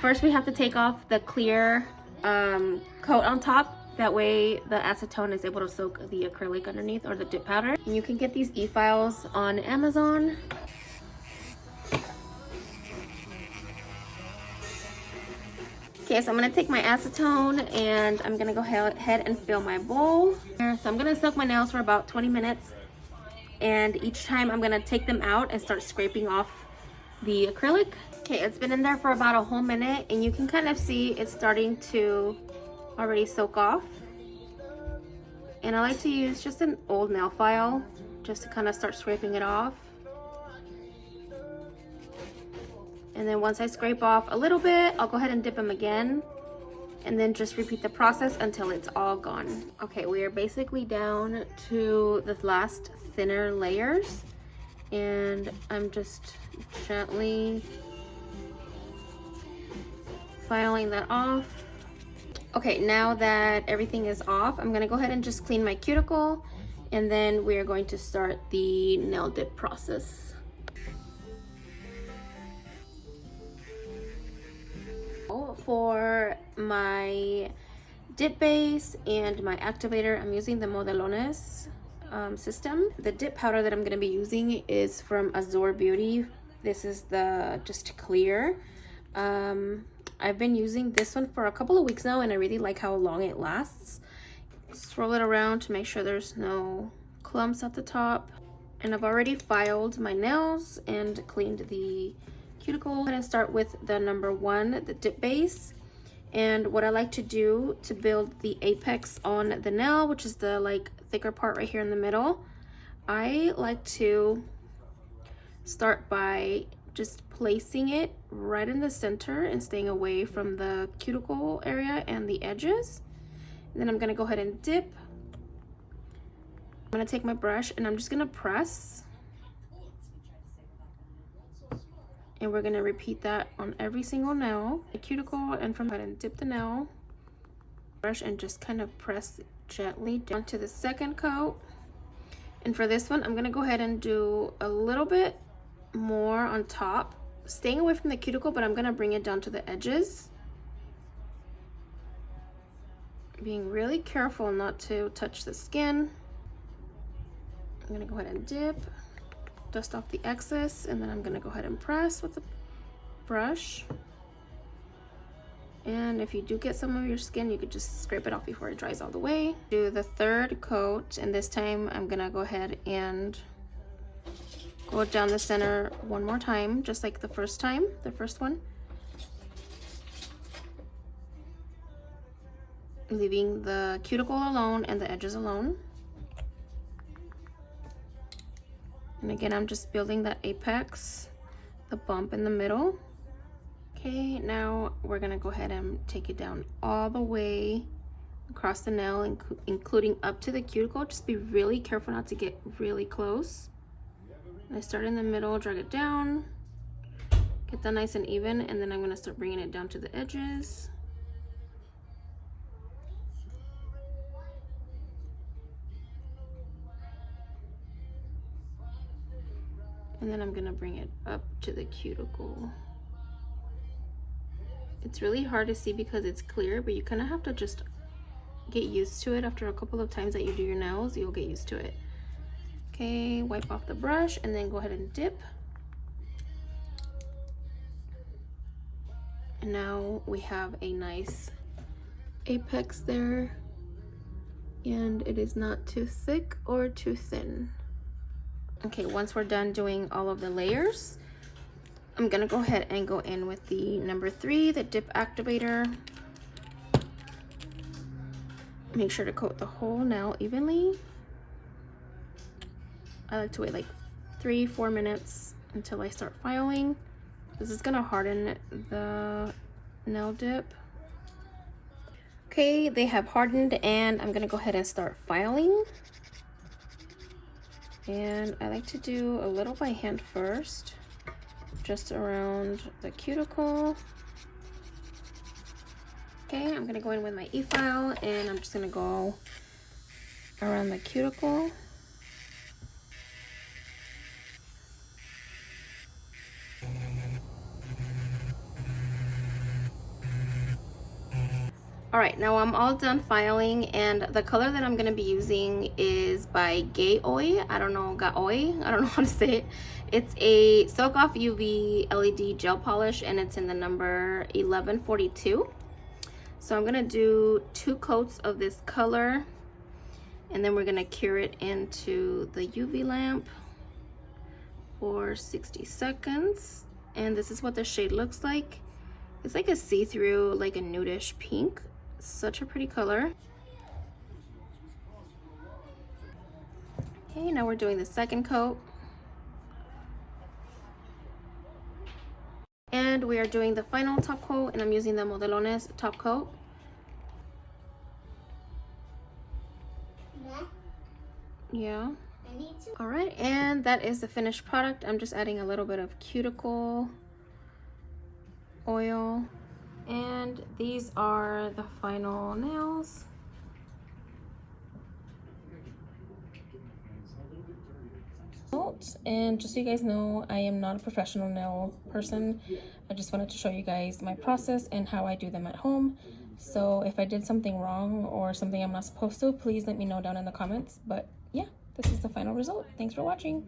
First we have to take off the clear coat on top. That way the acetone is able to soak the acrylic underneath, or the dip powder. And you can get these e-files on Amazon. Okay, so I'm gonna take my acetone and I'm gonna go ahead and fill my bowl. So I'm gonna soak my nails for about 20 minutes. And each time I'm gonna take them out and start scraping off the acrylic. Okay, it's been in there for about a whole minute and you can kind of see it's starting to already soak off. And I like to use just an old nail file just to kind of start scraping it off. And then once I scrape off a little bit, I'll go ahead and dip them again. And then just repeat the process until it's all gone. Okay, we are basically down to the last thinner layers. And I'm just gently filing that off. Okay, now that everything is off, I'm gonna go ahead and just clean my cuticle. And then we are going to start the nail dip process. For my dip base and my activator, I'm using the Modelones system. The dip powder that I'm going to be using is from Azure Beauty. This is the just clear. I've been using this one for a couple of weeks now and I really like how long it lasts. Swirl it around to make sure there's no clumps at the top. And I've already filed my nails and cleaned the cuticle. I'm going to start with the number 1, the dip base. And what I like to do to build the apex on the nail, which is the like thicker part right here in the middle, I like to start by just placing it right in the center and staying away from the cuticle area and the edges. And then I'm going to go ahead and dip. I'm going to take my brush and I'm just going to press. And we're gonna repeat that on every single nail, the cuticle, and from that and dip the nail, brush, and just kind of press gently down to the second coat. And for this one, I'm gonna go ahead and do a little bit more on top, staying away from the cuticle, but I'm gonna bring it down to the edges. Being really careful not to touch the skin. I'm gonna go ahead and dip. Dust off the excess, and then I'm gonna go ahead and press with the brush. And if you do get some of your skin, you could just scrape it off before it dries all the way. Do the third coat, and this time I'm gonna go ahead and go down the center one more time, just like the first one. Leaving the cuticle alone and the edges alone. And again, I'm just building that apex, the bump in the middle. Okay, now we're gonna go ahead and take it down all the way across the nail, including up to the cuticle. Just be really careful not to get really close. And I start in the middle, drag it down, get that nice and even, and then I'm gonna start bringing it down to the edges. And then I'm gonna bring it up to the cuticle. It's really hard to see because it's clear, but you kind of have to just get used to it. After a couple of times that you do your nails, you'll get used to it. Okay, wipe off the brush and then go ahead and dip. And now we have a nice apex there. And it is not too thick or too thin. Okay, once we're done doing all of the layers, I'm gonna go ahead and go in with the number 3, the dip activator. Make sure to coat the whole nail evenly. I like to wait like 3-4 minutes until I start filing. This is gonna harden the nail dip. Okay, they have hardened and I'm gonna go ahead and start filing. And I like to do a little by hand first, just around the cuticle. Okay, I'm gonna go in with my e-file and I'm just gonna go around the cuticle. All right, now I'm all done filing, and the color that I'm gonna be using is by Gaoi. I don't know, Gaoi, I don't know how to say it. It's a Soak Off UV LED gel polish, and it's in the number 1142. So I'm gonna do 2 coats of this color, and then we're gonna cure it into the UV lamp for 60 seconds. And this is what the shade looks like. It's like a see-through, like a nudish pink. Such a pretty color. Okay, now we're doing the second coat. And we are doing the final top coat, and I'm using the Modelones top coat. Yeah. All right, and that is the finished product. I'm just adding a little bit of cuticle oil. And these are the final nails. And just so you guys know, I am not a professional nail person. I just wanted to show you guys my process and how I do them at home. So if I did something wrong or something I'm not supposed to, please let me know down in the comments. But yeah, this is the final result. Thanks for watching.